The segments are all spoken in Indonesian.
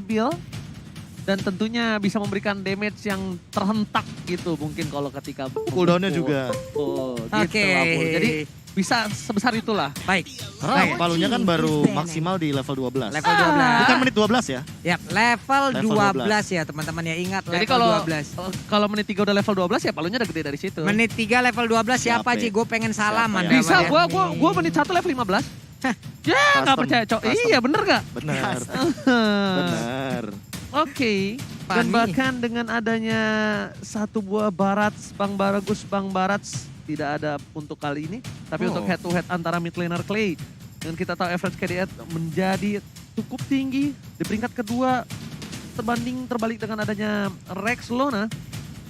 stabil. Dan tentunya bisa memberikan damage yang terhentak gitu mungkin kalau ketika Cooldownnya juga. Oh, gitu Oke. Abu. Jadi bisa sebesar itulah. Baik. Karena Baik. palunya kan baru maksimal di level 12. Level 12. Bukan menit 12 ya. Yap, level Level 12 ya teman-teman ya. Ingat Jadi level kalau 12. kalau menit 3 udah level 12 ya palunya udah gede dari situ. Menit 3 level 12 siapa Siapa Ji? ya? Gue pengen salaman. Siapa ya? Bisa, Daman ya. gua menit 1 level 15. Ya, nggak Custom. percaya, Cok. Custom. Iya, bener nggak? Benar. Benar. Oke. Dan Fani. bahkan dengan adanya satu buah Barats, Bang Baragus, Bang Barats tidak ada untuk kali ini. Tapi Oh. untuk head to head antara mid laner Clay. Dan kita tahu average KDA menjadi cukup tinggi di peringkat kedua terbalik dengan adanya Rex Lona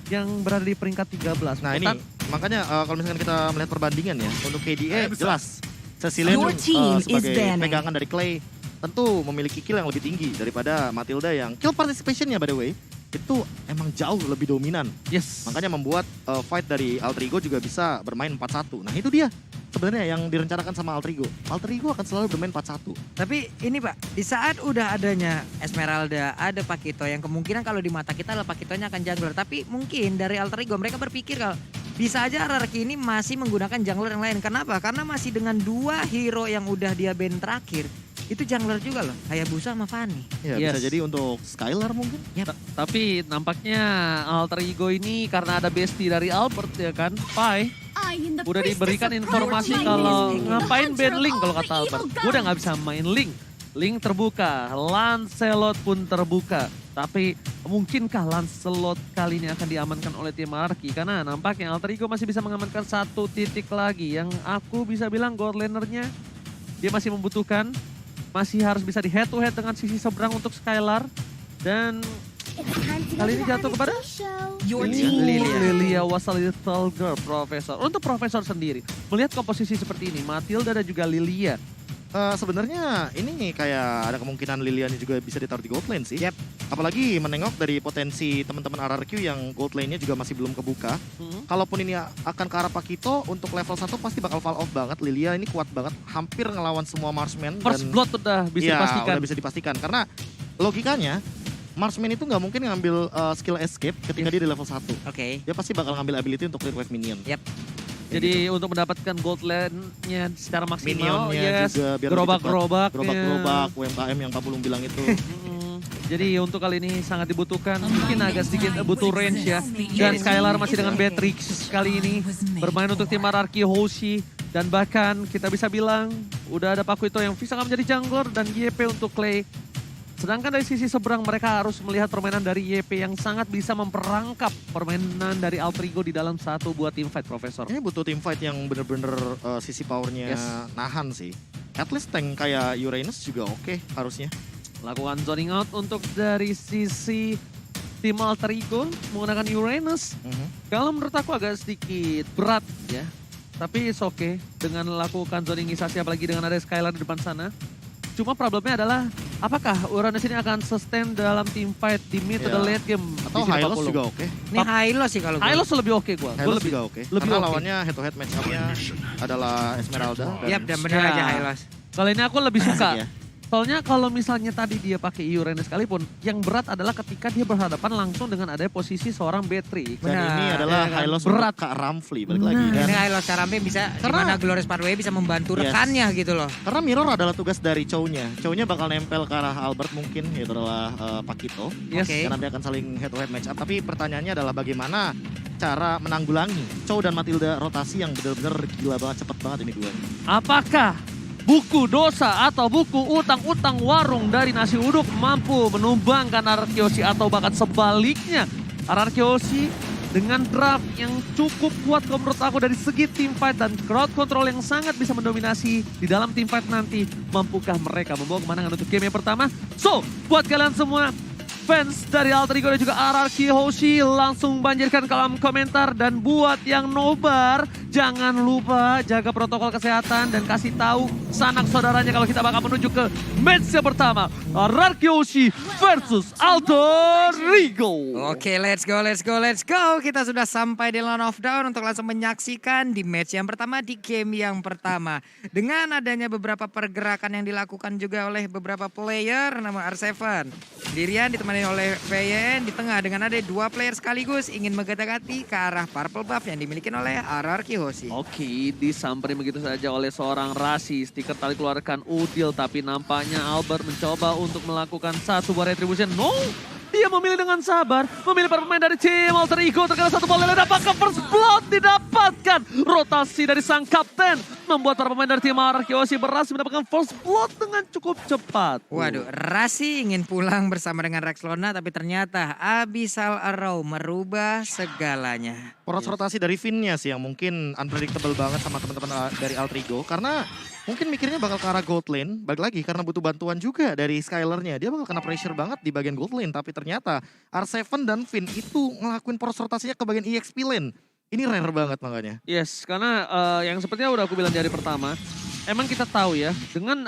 yang berada di peringkat 13. Nah ini makanya kalau misalkan kita melihat perbandingan ya untuk KDA jelas Cecilian Your team is sebagai banning. pegangan dari Clay tentu memiliki kill yang lebih tinggi daripada Matilda yang kill participationnya by the way itu emang jauh lebih dominan. Yes. Makanya membuat fight dari Alter Ego juga bisa bermain 4-1. Nah itu dia sebenarnya yang direncanakan sama Alter Ego. Alter Ego akan selalu bermain 4-1. Tapi ini Pak, di saat udah adanya Esmeralda, ada Pakito yang kemungkinan kalau di mata kita adalah Pakitonya akan jungler. Tapi mungkin dari Alter Ego mereka berpikir kalau bisa aja RRQ ini masih menggunakan jungler yang lain. Kenapa? Karena masih dengan 2 hero yang udah dia ban terakhir. Itu jungler juga loh, Hayabusa sama Fanny. Ya Yes. bisa jadi untuk Skylar mungkin. Tapi nampaknya Alter Ego ini karena ada bestie dari Albert ya kan, Pai. Udah diberikan informasi kalau ngapain ban Link kalau kata Albert. Gue udah gak bisa main Link. Link terbuka, Lancelot pun terbuka. Tapi mungkinkah Lancelot kali ini akan diamankan oleh tim Arki? Karena nampaknya Alter Ego masih bisa mengamankan 1 titik lagi. Yang aku bisa bilang gold lanernya dia masih membutuhkan. Masih harus bisa di head to head dengan sisi seberang untuk Skylar. Dan kali ini jatuh kepada Your Iya, team Lilia was a little girl, Profesor. Untuk Profesor sendiri, melihat komposisi seperti ini, Matilda dan juga Lilia. Sebenarnya ini kayak ada kemungkinan Lilian juga bisa ditaruh di gold lane sih. Yep. Apalagi menengok dari potensi teman-teman RRQ yang gold lane-nya juga masih belum kebuka. Kalaupun ini akan ke arah Pakito, untuk level 1 pasti bakal fall off banget. Lilia ini kuat banget, hampir ngelawan semua Marksman. First dan blood udah bisa iya, dipastikan. udah bisa dipastikan. Karena logikanya, Marksman itu nggak mungkin ngambil skill escape ketika dia di level 1. Oke. Dia pasti bakal ngambil ability untuk clear wave minion. Yep. Jadi untuk mendapatkan gold lane-nya secara maksimal, Minionnya yes, juga biar lebih cepat. gerobak-gerobak. Gerobak-gerobak, UMKM yang Pak Pulung bilang itu. Jadi untuk kali ini sangat dibutuhkan, mungkin agak sedikit butuh range ya. Dan Skylar masih dengan Beatrix kali ini bermain untuk tim RRQ Hoshi. Dan bahkan kita bisa bilang udah ada Pakuito yang bisa menjadi jungler dan YP untuk Clay. Sedangkan dari sisi seberang mereka harus melihat permainan dari YP yang sangat bisa memperangkap permainan dari Alter Ego di dalam satu buah team fight, Profesor. Ini butuh team fight yang bener-bener sisi powernya Yes. nahan sih. At least tank kayak Uranus juga oke harusnya. Lakukan zoning out untuk dari sisi tim Alter Ego menggunakan Uranus. Kalau menurut aku agak sedikit berat ya. Tapi it's okay dengan melakukan zoningisasi apalagi dengan ada Skylar di depan sana. Cuma problemnya adalah apakah Uranus ini akan sustain dalam team fight di mid to the Iya. late game. Atau di sini Hylos 40. juga oke. Ini Hylos sih kalau gue. Hylos lebih oke gua. Gua Hylos lebih juga oke. lebih Karena oke. lawannya head to head match up-nya adalah Esmeralda. Yap, dan bener Ya. aja Hylos. Kalau ini aku lebih suka. Asik ya. Soalnya kalau misalnya tadi dia pakai Uranus sekalipun, yang berat adalah ketika dia berhadapan langsung dengan adanya posisi seorang Beatrix. Dan Benar, ini adalah ya kan? Hylos Berat. untuk Kak Ramfli balik lagi kan. Ini Hylos Karambe bisa, Karena- dimana Glorious Pathway bisa membantu Yes. rekannya gitu loh. Karena mirror adalah tugas dari Chow-nya. Chow-nya bakal nempel ke arah Albert mungkin, yaitu adalah Pakito. Yes. Oke. Karena nanti akan saling head to head match up. Tapi pertanyaannya adalah bagaimana cara menanggulangi Chow dan Matilda rotasi yang benar-benar gila banget, cepet banget ini dua. Apakah buku dosa atau buku utang-utang warung dari nasi uduk mampu menumbangkan Ararkyoshi atau bahkan sebaliknya Ararkyoshi dengan draft yang cukup kuat kalau menurut aku dari segi team fight dan crowd control yang sangat bisa mendominasi di dalam team fight nanti. Mampukah mereka membawa kemenangan untuk game yang pertama? So, buat kalian semua, fans dari Alter Ego dan juga RRQ Hoshi langsung banjirkan kolom komentar. Dan buat yang nobar, jangan lupa jaga protokol kesehatan dan kasih tahu sanak saudaranya kalau kita bakal menuju ke match yang pertama. RRQ Hoshi versus Alter Ego. Oke, let's go. Kita sudah sampai di Land of Dawn untuk langsung menyaksikan di match yang pertama, di game yang pertama. Dengan adanya beberapa pergerakan yang dilakukan juga oleh beberapa player nama R7. Sendirian ditemani oleh VYN di tengah dengan ada 2 player sekaligus ingin menggetak-gati ke arah purple buff yang dimiliki oleh RRQ Hoshi. Oke, disamperin begitu saja oleh seorang Rasi. Stiker tali keluarkan Udil, tapi nampaknya Albert mencoba untuk melakukan satu buah retribution. No! Dia memilih dengan sabar, memilih para pemain dari tim Alter Ego terkena satu bola dan apakah first blood didapatkan. Rotasi dari sang kapten membuat para pemain dari tim RRQ Hoshi berhasil mendapatkan first blood dengan cukup cepat. Waduh, Rasi ingin pulang bersama dengan Rexlona tapi ternyata Abyssal Arrow merubah segalanya. Poros rotasi dari Finn-nya sih yang mungkin unpredictable banget sama teman-teman dari Alter Ego. Karena mungkin mikirnya bakal ke arah gold lane. Balik lagi karena butuh bantuan juga dari Skyler-nya. Dia bakal kena pressure banget di bagian gold lane. Tapi ternyata R7 dan Finn itu ngelakuin poros rotasinya ke bagian EXP lane. Ini rare banget makanya. Yes, karena yang sepertinya udah aku bilang dari pertama. Emang kita tahu ya, dengan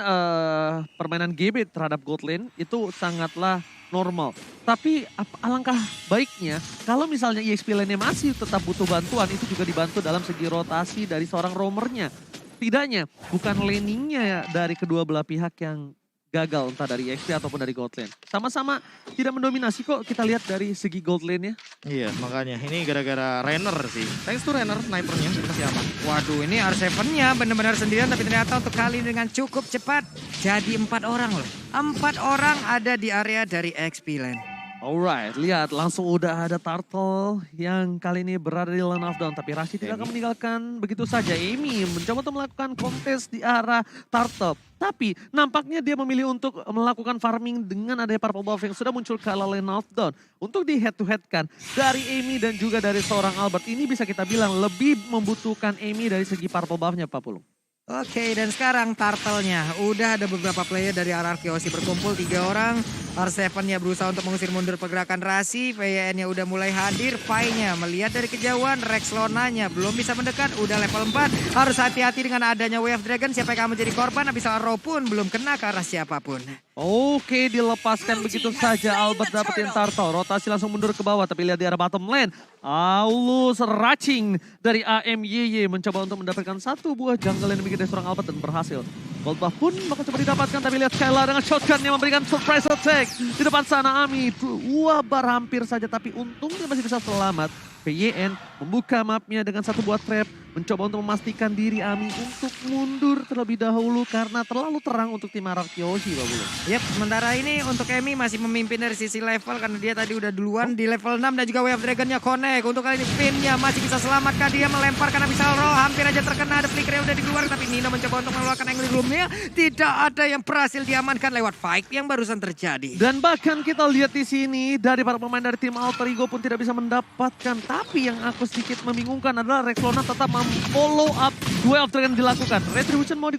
permainan GB terhadap gold lane itu sangatlah normal. Tapi alangkah baiknya kalau misalnya EXP lane-nya masih tetap butuh bantuan, itu juga dibantu dalam segi rotasi dari seorang roamernya. Setidaknya bukan laningnya dari kedua belah pihak yang gagal, entah dari EXP ataupun dari gold lane. Sama-sama tidak mendominasi kok kita lihat dari segi gold lane-nya. Iya makanya ini gara-gara Renner sih. Thanks to Renner, snipernya masih aman. Waduh, ini R7-nya benar-benar sendirian tapi ternyata untuk kali ini dengan cukup cepat. Jadi 4 orang loh. 4 orang ada di area dari XP lane. Alright, lihat langsung udah ada Turtle yang kali ini berada di Land of Dawn. Tapi Rashid tidak akan meninggalkan begitu saja. Amy mencoba untuk melakukan kontes di arah Turtle. Tapi nampaknya dia memilih untuk melakukan farming dengan adanya purple buff yang sudah muncul ke arah Land of Dawn. Untuk di head to head kan dari Amy dan juga dari seorang Albert. Ini bisa kita bilang lebih membutuhkan Amy dari segi purple buff-nya Pak Pulung. Oke, dan sekarang Turtle-nya. Udah ada beberapa player dari RRQ Hoshi berkumpul 3 orang. R7-nya berusaha untuk mengusir mundur pergerakan Rasi. VYN-nya udah mulai hadir. Pai-nya melihat dari kejauhan. Rexlona-nya belum bisa mendekat. Udah level 4. Harus hati-hati dengan adanya Wave Dragon. Siapa yang akan menjadi korban. Abyssal Arrow pun belum kena ke arah siapapun. Oke, dilepaskan begitu saja. Albert dapetin Turtle. Rotasi langsung mundur ke bawah. Tapi lihat di arah bottom lane. Aulus Racing dari AMYY mencoba untuk mendapatkan satu buah jungle yang dimiliki dari seorang Albert dan berhasil. Gold buff pun bakal coba didapatkan, tapi lihat Skylar dengan shotgun yang memberikan surprise attack. Di depan sana Ami, wabar hampir saja, tapi untungnya masih bisa selamat. VYN membuka mapnya dengan satu buah trap, mencoba untuk memastikan diri Ami untuk mundur terlebih dahulu karena terlalu terang untuk tim RRQ Hoshi, Pak Bulu. Yap, sementara ini untuk Emi masih memimpin dari sisi level karena dia tadi udah duluan di level 6 dan juga Wave Dragon-nya connect. Untuk kali ini Finn-nya masih bisa selamatkan, dia melempar karena bisa roll, hampir aja terkena, ada flicker yang udah di luar, tapi Nino mencoba untuk mengeluarkan angle room-nya. Tidak ada yang berhasil diamankan lewat fight yang barusan terjadi. Dan bahkan kita lihat di sini dari para pemain dari tim Alter Ego pun tidak bisa mendapatkan. Tapi yang aku sedikit membingungkan adalah Rexlona tetap follow up duel yang dilakukan. Retribution mau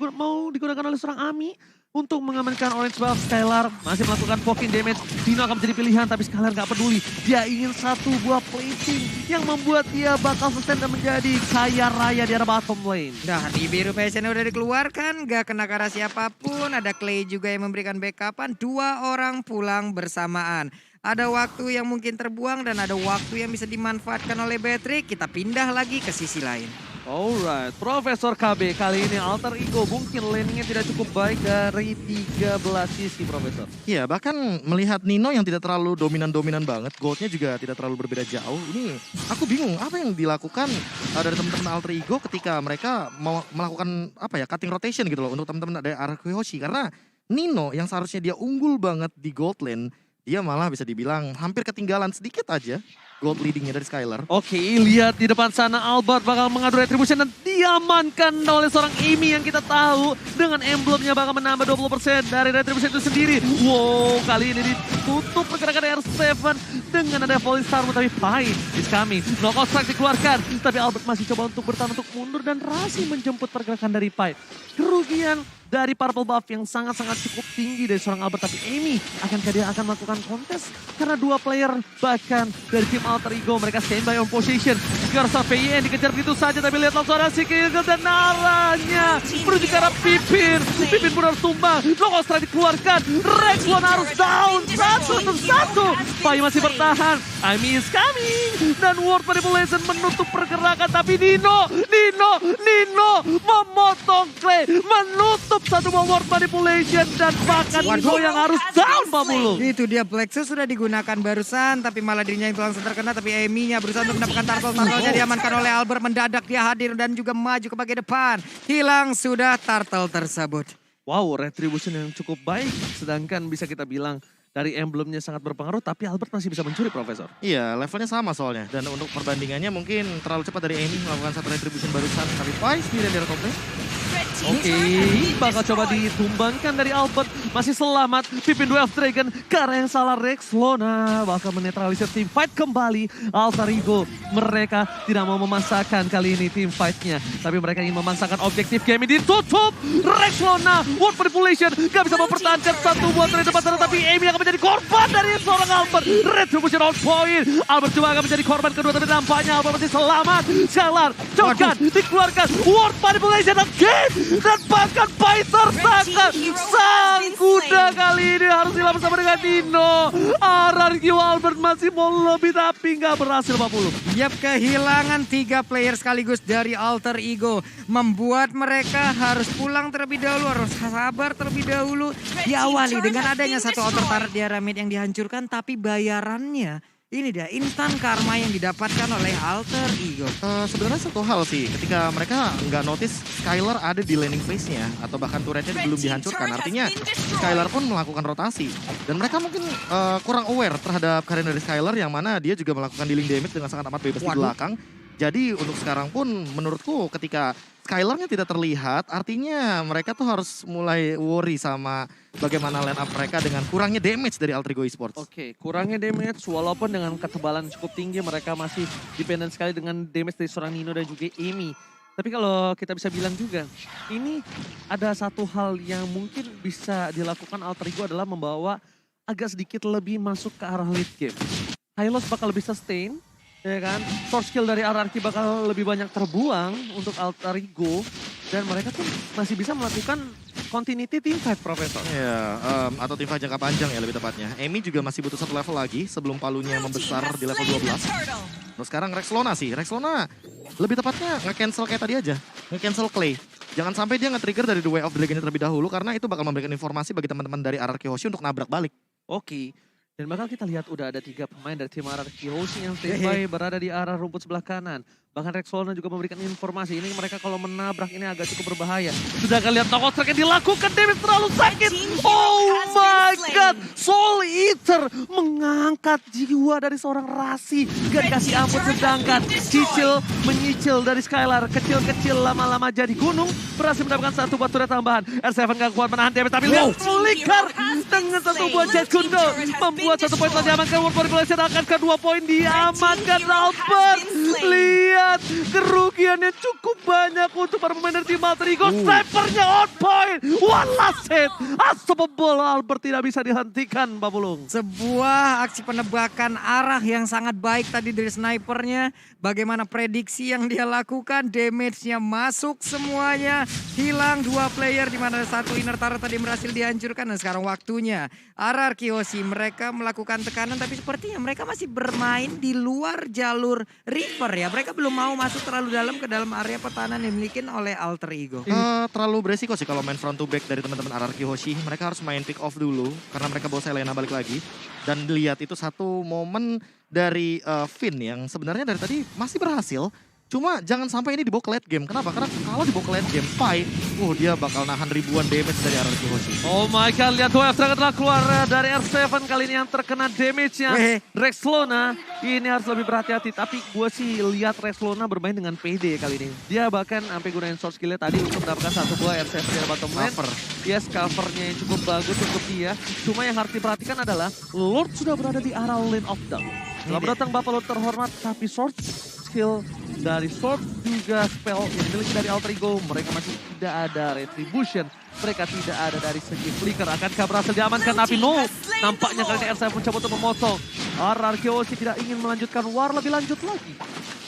digunakan oleh seorang Ami untuk mengamankan orange buff. Skylar masih melakukan poking damage. Dino akan menjadi pilihan tapi Skylar gak peduli. Dia ingin satu buah plating yang membuat dia bakal sustain dan menjadi kaya raya di arah bottom lane. Nah, di biru passion udah dikeluarkan, gak kena ke arah siapapun. Ada Clay juga yang memberikan backupan. 2 orang pulang bersamaan. Ada waktu yang mungkin terbuang dan ada waktu yang bisa dimanfaatkan oleh Patrick. Kita pindah lagi ke sisi lain. Alright, Profesor KB kali ini Alter Ego mungkin laningnya tidak cukup baik dari 13 sisi, Profesor. Iya, bahkan melihat Nino yang tidak terlalu dominan-dominan banget, goldnya juga tidak terlalu berbeda jauh. Ini aku bingung apa yang dilakukan dari teman-teman Alter Ego ketika mereka mau melakukan cutting rotation gitu loh untuk teman-teman dari RRQ Hoshi. Karena Nino yang seharusnya dia unggul banget di gold lane, dia malah bisa dibilang hampir ketinggalan sedikit aja gold leadingnya dari Skylar. Oke, lihat di depan sana Albert bakal mengadu retribution dan diamankan oleh seorang Amy yang kita tahu dengan emblemnya bakal menambah 20% dari retribution itu sendiri. Wow, kali ini ditutup pergerakan R7 dengan ada volley star, tapi Pai is coming. No construct dikeluarkan, tapi Albert masih coba untuk bertahan untuk mundur dan Rasi menjemput pergerakan dari Pai. Kerugian dari purple buff yang sangat-sangat cukup tinggi dari seorang Albert. Tapi Amy, akankah dia akan melakukan kontes? Karena dua player bahkan dari tim Alter Ego, mereka standby on position. Garza PIN dikejar begitu saja, tapi lihat langsung ada si Kill dan arahnya menuju ke arah Pipin. Pipin pun harus tumbang, Logo Strike dikeluarkan, Rexlon harus down, satu. Pai masih bertahan, Amy is coming. Dan World Manipulation menutup pergerakan, tapi Nino memotong Clay, menutup satu World Manipulation dan bahkan Nino yang harus down Pak Bulu. Itu dia, Plexus sudah digunakan barusan, tapi malah dirinya yang langsung terkena, tapi Amy-nya berusaha untuk mendapatkan turtle-turtle-nya diamankan oleh Albert, mendadak dia hadir dan juga maju ke bagian depan. Hilang sudah turtle tersebut. Wow, retribution yang cukup baik, sedangkan bisa kita bilang dari emblemnya sangat berpengaruh, tapi Albert masih bisa mencuri, Profesor. Iya, levelnya sama soalnya. Dan untuk perbandingannya mungkin terlalu cepat dari Amy melakukan satu retribution barusan. Tapi Pai sendiri dari top lane. Oke, bakal coba ditumbangkan dari Albert. Masih selamat, Pipin Duel of Dragon. Karena yang salah Rexlona bakal menetralisir tim fight kembali. Alter Ego, mereka tidak mau memasakkan kali ini tim fightnya. Tapi mereka ingin memasakkan objektif game ini ditutup. Rexlona, World Manipulation, gak bisa mempertahankan satu buat trade depan sana. Tapi Amy akan menjadi korban dari seorang Albert. Retribution on point. Albert juga akan menjadi korban kedua, tapi nampaknya Albert masih selamat. Scalar, cokan, dikeluarkan. World Manipulation again. Dan bahkan Pai tersangka. Sang kuda kali ini harus hilang bersama dengan Nino. RRQ Albert masih mau lebih tapi nggak berhasil Pak Pulu. Yap, kehilangan 3 player sekaligus dari Alter Ego. Membuat mereka harus pulang terlebih dahulu, harus sabar terlebih dahulu. Diawali dengan adanya satu outer turret di area mid yang dihancurkan, tapi bayarannya ini dia, instan karma yang didapatkan oleh Alter Ego. Sebenarnya satu hal sih, ketika mereka nggak notice Skylar ada di laning phase-nya atau bahkan turretnya belum dihancurkan, artinya Skylar pun melakukan rotasi. Dan mereka mungkin kurang aware terhadap karir dari Skylar yang mana dia juga melakukan dealing damage dengan sangat amat bebas di belakang. Jadi untuk sekarang pun menurutku ketika Skylar-nya tidak terlihat, artinya mereka tuh harus mulai worry sama bagaimana line up mereka dengan kurangnya damage dari Alter Ego Esports. Oke, kurangnya damage walaupun dengan ketebalan cukup tinggi mereka masih dependent sekali dengan damage dari seorang Nino dan juga Amy. Tapi kalau kita bisa bilang juga, ini ada satu hal yang mungkin bisa dilakukan Alter Ego adalah membawa agak sedikit lebih masuk ke arah late game. Hylos bakal lebih sustain. Ya kan, source skill dari RRQ bakal lebih banyak terbuang untuk Alter Ego. Dan mereka tuh masih bisa melakukan continuity team fight, Profesor. Iya, atau team fight jangka panjang ya lebih tepatnya. Amy juga masih butuh satu level lagi sebelum palunya membesar di level 12. Terus sekarang Rexlona sih, Rexlona lebih tepatnya nge-cancel kayak tadi aja. Nge-cancel Clay. Jangan sampai dia nge-trigger dari The Way of Dragon terlebih dahulu karena itu bakal memberikan informasi bagi teman-teman dari RRQ Hoshi untuk nabrak balik. Oke. Dan bakal kita lihat udah ada 3 pemain dari tim RRQ Hoshi yang standby berada di arah rumput sebelah kanan. Bahkan Rexlona juga memberikan informasi, ini mereka kalau menabrak ini agak cukup berbahaya. Sudah akan lihat Logo Strike yang dilakukan, damage terlalu sakit. Oh my god, Soul Eater mengangkat jiwa dari seorang Rasi. Gak dikasih ampun, sedangkan Cicil menyicil dari Skylar. Kecil-kecil lama-lama jadi gunung, berhasil mendapatkan satu buat turret tambahan. R7 gak kuat menahan damage, tapi lihat Flicker dengan satu buat Jet Kundo. Membuat satu poin telah diamankan, World Manipulation akan ke 2 poin diamankan Albert. Lihat. Kerugiannya cukup banyak untuk para pemain dari tim Alter Ego. Snipernya on point. One last hit. Unstoppable. Albert tidak bisa dihentikan, Pak Pulung. Sebuah aksi penebakan arah yang sangat baik tadi dari snipernya. Bagaimana prediksi yang dia lakukan. Damage-nya masuk semuanya. Hilang 2 player di mana satu inner turret tadi berhasil dihancurkan. Dan sekarang waktunya RRQ Hoshi mereka melakukan tekanan. Tapi sepertinya mereka masih bermain di luar jalur river ya. Mereka belum mau masuk terlalu dalam ke dalam area pertahanan yang dimiliki oleh Alter Ego. Terlalu beresiko sih kalau main front to back dari teman-teman RRQ Hoshi. Mereka harus main pick off dulu karena mereka bawa Selena balik lagi. Dan lihat itu satu momen dari Finn yang sebenarnya dari tadi masih berhasil. Cuma jangan sampai ini dibawa ke late game. Kenapa? Karena kalau dibawa ke late game, Pai, dia bakal nahan ribuan damage dari RRQ Hoshi. Oh my god, lihat Wave Dragon telah keluar dari R7 kali ini yang terkena damage-nya. Rexlona ini harus lebih berhati-hati. Tapi gue sih lihat Rexlona bermain dengan PD kali ini. Dia bahkan sampai gunain source skill-nya tadi untuk mendapatkan satu buah R7 dari bottom lane. Yes, covernya yang cukup bagus untuk dia. Cuma yang harus diperhatikan adalah Lord sudah berada di arah lane of down. Selamat datang Bapak Lord terhormat, tapi source skill dari Sword juga spell yang dimiliki dari Alter Ego, mereka masih tidak ada retribution. mereka tidak ada dari segi flicker. Akankah berhasil diamankan? Tapi no, nampaknya kali ini R7 mencoba untuk memotong. RRQ Oshi tidak ingin melanjutkan war lebih lanjut lagi.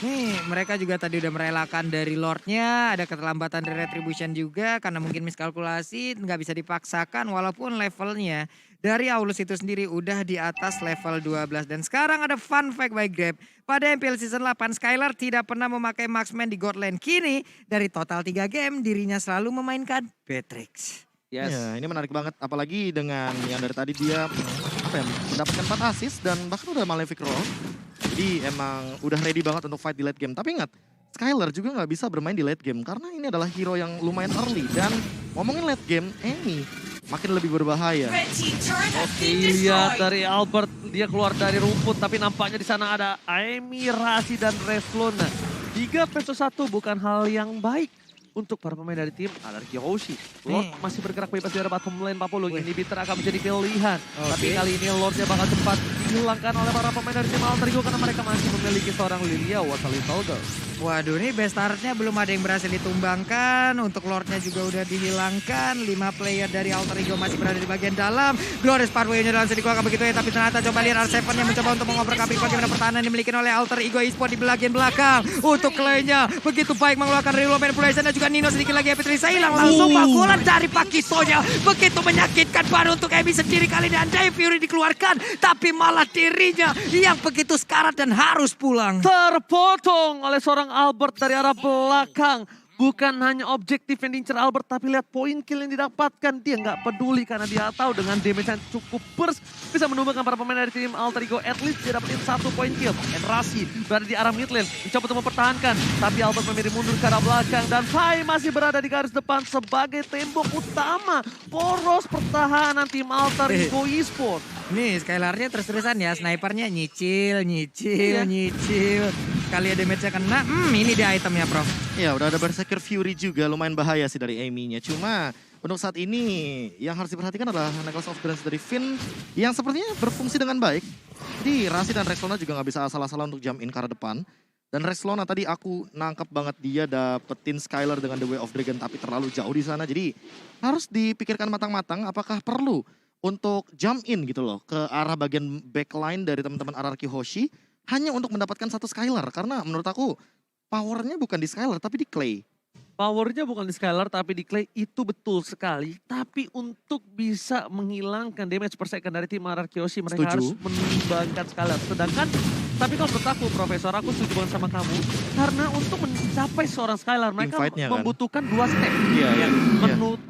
Nih, mereka juga tadi udah merelakan dari Lordnya, ada keterlambatan dari Retribution juga karena mungkin miskalkulasi, nggak bisa dipaksakan walaupun levelnya dari Aulus itu sendiri udah di atas level 12. Dan sekarang ada fun fact by Grab, pada MPL Season 8 Skylar tidak pernah memakai marksman di God Lane. Kini dari total 3 game dirinya selalu memainkan Beatrix. Yes. Ya, ini menarik banget. Apalagi dengan yang dari tadi dia mendapatkan 4 assist dan bahkan udah Malefic Roll. Jadi emang udah ready banget untuk fight di late game. Tapi ingat, Skylar juga nggak bisa bermain di late game karena ini adalah hero yang lumayan early. Dan ngomongin late game, Amy makin lebih berbahaya. Oke, lihat dari Albert, dia keluar dari rumput, tapi nampaknya di sana ada Amy, Rasi, dan Reslona. 3 versus 1 bukan hal yang baik untuk para pemain dari tim RRQ Oshi. Lord masih bergerak bebas di arah bottom lane, Papulu. Inhibitor akan menjadi pilihan. Tapi kali ini Lordnya bakal cepat dihilangkan oleh para pemain dari tim Alter Ego karena mereka masih memiliki seorang Lilia What a Little Girl. Waduh, ini best startnya belum ada yang berhasil ditumbangkan. Untuk Lordnya juga udah dihilangkan. 5 player dari Alter Ego masih berada di bagian dalam. Glorious Pathway-nya langsung dikeluarkan begitu ya. Tapi ternyata coba lihat R7 yang mencoba untuk mengoper-kapik bagaimana pertahanan yang dimiliki oleh Alter Ego Esports di bagian belakang. Untuk Clay-nya begitu baik mengeluarkan reload manipulation dan juga Nino sedikit lagi Epic Risa hilang. Langsung pukulan dari Pakitonya. Begitu menyakitkan baru untuk Emi sendiri kali ini. Andai Fury dikeluarkan. Tapi malah dirinya yang begitu sekarat dan harus pulang. Terpotong oleh seorang Albert dari arah belakang. Bukan hanya objektif yang diincar Albert, tapi lihat poin kill yang didapatkan. Dia nggak peduli karena dia tahu dengan damage yang cukup burst bisa menumbangkan para pemain dari tim Alter Ego. At least dia dapetin 1 poin kill. And Rasi berada di arah mid lane, mencoba untuk mempertahankan. Tapi Albert memilih mundur ke arah belakang. Dan Pai masih berada di garis depan sebagai tembok utama. Poros pertahanan tim Alter Ego Esports. Nih Skylarnya terus-terusan ya, snipernya nyicil. Kali ya damage-nya kena, ini dia itemnya Prof. Ya udah ada Berserker Fury juga, lumayan bahaya sih dari Amy-nya. Cuma untuk saat ini yang harus diperhatikan adalah Necklace of Grants dari Finn yang sepertinya berfungsi dengan baik. Jadi Rasi dan Reslona juga nggak bisa asal-asalan untuk jump in ke arah depan. Dan Reslona tadi aku nangkep banget dia dapetin Skylar dengan The Way of Dragon tapi terlalu jauh di sana. Jadi harus dipikirkan matang-matang apakah perlu untuk jump in gitu loh ke arah bagian backline dari teman-teman RRQ Hoshi hanya untuk mendapatkan 1 Skylar. Karena menurut aku powernya bukan di Skylar tapi di Clay. Powernya bukan di Skylar tapi di Clay, itu betul sekali. Tapi untuk bisa menghilangkan damage per second dari tim RRQ Oshi mereka harus menimbangkan Skylar. Sedangkan, tapi kalau menurut aku Profesor, aku setuju banget sama kamu. Karena untuk mencapai seorang Skylar mereka membutuhkan 2 step.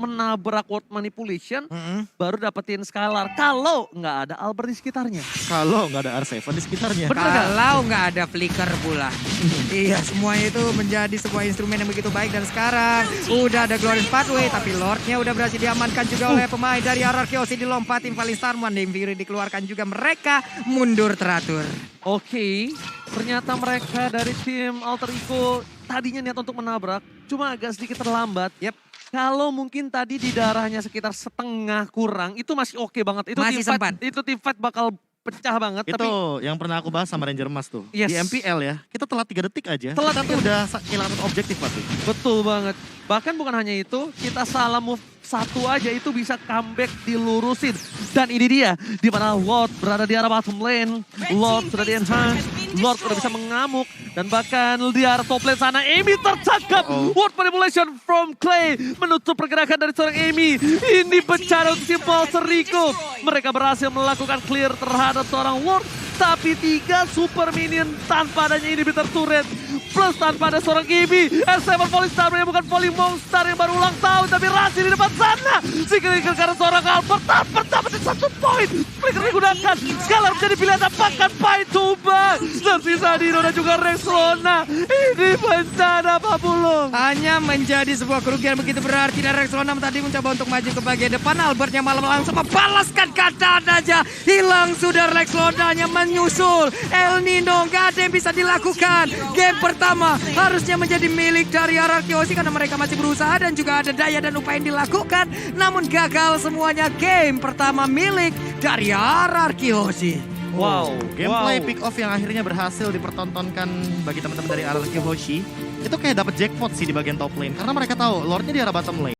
Menabrak word manipulation, baru dapetin Skylar. Kalau nggak ada Albert di sekitarnya. Kalau nggak ada R7 di sekitarnya. Kalau nggak ada flicker pula. Iya, semuanya itu menjadi sebuah instrumen yang begitu baik. Dan sekarang udah ada Glorious Pathway, tapi Lordnya udah berhasil diamankan juga oleh pemain dari RRQ Oshi. Dilompatin paling Starman, Dame Fury dikeluarkan juga, mereka mundur teratur. Oke, ternyata mereka dari tim Alter Ego tadinya niat untuk menabrak, cuma agak sedikit terlambat. Kalau mungkin tadi di darahnya sekitar setengah kurang, itu masih oke banget. Itu masih sempat. Itu team fight bakal pecah banget. Itu tapi yang pernah aku bahas sama Ranger Mas tuh. Yes. Di MPL ya, kita telat 3 detik aja. Telat kita tuh udah kehilangan objektif Pak. Betul banget. Bahkan bukan hanya itu, kita salah move 1 aja itu bisa comeback dilurusin. Dan ini dia, di mana Lord berada di arah bottom lane. Lord sudah di-enhance, Lord sudah bisa mengamuk. Dan bahkan di arah top lane sana, Amy tercakap. Word manipulation from Clay menutup pergerakan dari seorang Amy. Ini bencana untuk tim Alter Ego. Mereka berhasil melakukan clear terhadap seorang Lord. Tapi 3 super minion tanpa adanya inhibitor turret. Plus tanpa ada seorang Gibi. R7 Falling Star yang bukan Falling Monster yang baru ulang tahun. Tapi Rasi di depan sana. Flicker karena seorang Albert. Dapetin 1 poin. Flicker digunakan. Skylar menjadi pilihan apakah Pai tumbang. Tersisa Dino dan juga Reslona. Ini bencana Pak Pulung. Hanya menjadi sebuah kerugian begitu berarti. Dan Reslona tadi mencoba untuk maju ke bagian depan. Albertnya malah langsung membalaskan keadaan aja. Hilang sudah Reslonanya menyusul. El Nino gak ada yang bisa dilakukan. Game pertama harusnya menjadi milik dari RRQ Oshi karena mereka masih berusaha dan juga ada daya dan upaya yang dilakukan. Namun gagal semuanya. Game pertama milik dari RRQ Oshi. Wow, gameplay pick off yang akhirnya berhasil dipertontonkan bagi teman-teman dari RRQ Hoshi. Itu kayak dapat jackpot sih di bagian top lane. Karena mereka tahu Lordnya di arah bottom lane.